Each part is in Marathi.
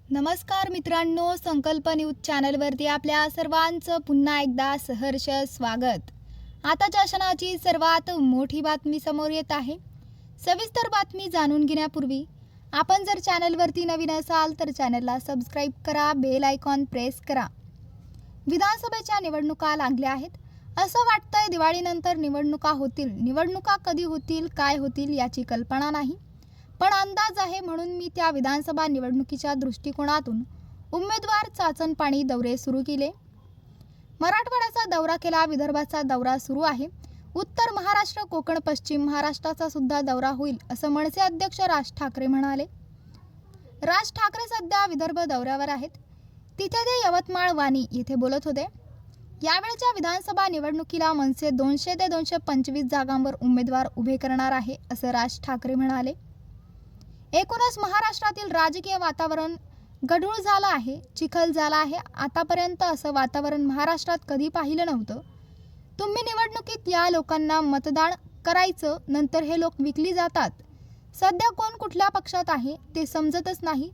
नमस्कार मित्रांनो, संकल्प न्यूज चॅनलवरती आपल्या सर्वांचं पुन्हा एकदा सहर्ष स्वागत। आताच्या क्षणाची सर्वात मोठी बातमी समोर येत आहे। सविस्तर बातमी जाणून घेण्यापूर्वी आपण जर चॅनलवरती नवीन असाल तर चॅनलला सबस्क्राइब करा, बेल आयकॉन प्रेस करा। विधानसभेच्या निवडणुका लागल्या आहेत। असं वाटतंय दिवाळीनंतर निवडणुका होतील। निवडणुका कधी होतील, काय होतील याची कल्पना नाही, पण अंदाज आहे। म्हणून मी त्या विधानसभा निवडणुकीच्या दृष्टिकोनातून उमेदवार चाचणपाणी दौरे सुरू केले। मराठवाड्याचा दौरा केला, विदर्भाचा दौरा सुरू आहे, उत्तर महाराष्ट्र, कोकण, पश्चिम महाराष्ट्राचा सुद्धा दौरा होईल असं मनसे अध्यक्ष राज ठाकरे म्हणाले। राज ठाकरे सध्या विदर्भ दौऱ्यावर आहेत। तिथे ते यवतमाळ वाणी येथे बोलत होते। यावेळच्या विधानसभा निवडणुकीला मनसे 200 ते 225 जागांवर उमेदवार उभे करणार आहे असं राज ठाकरे म्हणाले। एकूणच महाराष्ट्रातील राजकीय वातावरण गढूळ झालं आहे, चिखल झाला आहे। आतापर्यंत असं वातावरण महाराष्ट्रात कधी पाहिलं नव्हतं। तुम्ही निवडणुकीत या लोकांना मतदान करायचं, नंतर हे लोक विकली जातात। सध्या कोण कुठल्या पक्षात आहे ते समजतच नाही।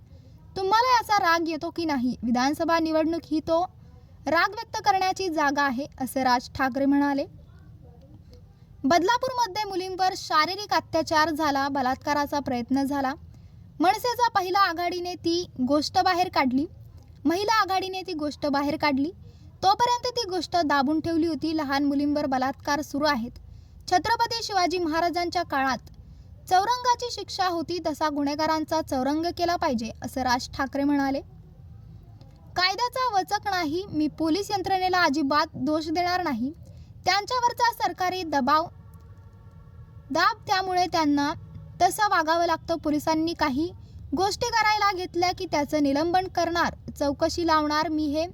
तुम्हाला याचा राग येतो की नाही? विधानसभा निवडणूक ही तो राग व्यक्त करण्याची जागा आहे असं राज ठाकरे म्हणाले। बदलापूरमध्ये मुलींवर शारीरिक अत्याचार झाला, बलात्काराचा प्रयत्न झाला। मनसेचा महिला आघाडीने ती गोष्ट बाहेर काढली। तोपर्यंत ती गोष्ट दाबून ठेवली होती। लहान मुलींवर बलात्कार सुरू आहेत। छत्रपती शिवाजी महाराजांच्या काळात चौरंगाची शिक्षा होती, तसा गुन्हेगारांचा चौरंग केला पाहिजे असं राज ठाकरे म्हणाले। कायद्याचा वचक नाही, मी पोलीस यंत्रणेला अजिबात दोष देणार नाही। त्यांच्यावरचा सरकारी दाब, त्यामुळे त्यांना तसं वागावं लागतं। पोलिसांनी काही गोष्टी करायला घेतल्या की त्याचं निलंबन करणार, चौकशी लावणार। मी हे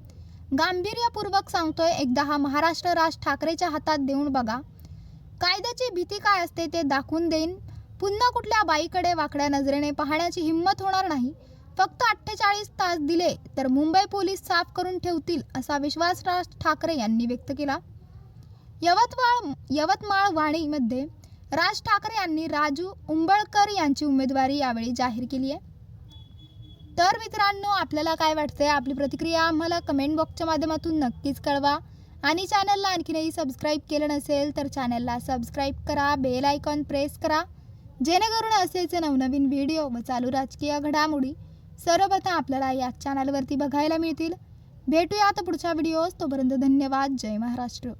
गांभीर्यपूर्वक सांगतोय। एकदा हा महाराष्ट्र राज ठाकरेच्या हातात देऊन बघा, कायद्याची भीती काय असते ते दाखवून देईन। पुन्हा कुठल्या बाईकडे वाकड्या नजरेने पाहण्याची हिंमत होणार नाही। फक्त 48 तास दिले तर मुंबई पोलीस साफ करून ठेवतील असा विश्वास राज ठाकरे यांनी व्यक्त केला। यवतमाळ वाणीमध्ये राज ठाकरे यांनी राजू उंबळकर यांची उमेदवारी यावेळी जाहीर केली आहे। तर मित्रांनो, आपल्याला काय वाटतंय? आपली प्रतिक्रिया आम्हाला कमेंट बॉक्सच्या माध्यमातून नक्कीच कळवा आणि चॅनलला आणखीनही सबस्क्राइब केलं नसेल तर चॅनलला सबस्क्राइब करा, बेल आयकॉन प्रेस करा, जेणेकरून असेच नवनवीन व्हिडिओ व चालू राजकीय घडामोडी सर्वप्रथम आपल्याला या चॅनलवरती बघायला मिळतील। भेटूयात पुढच्या व्हिडिओज, तोपर्यंत धन्यवाद। जय महाराष्ट्र।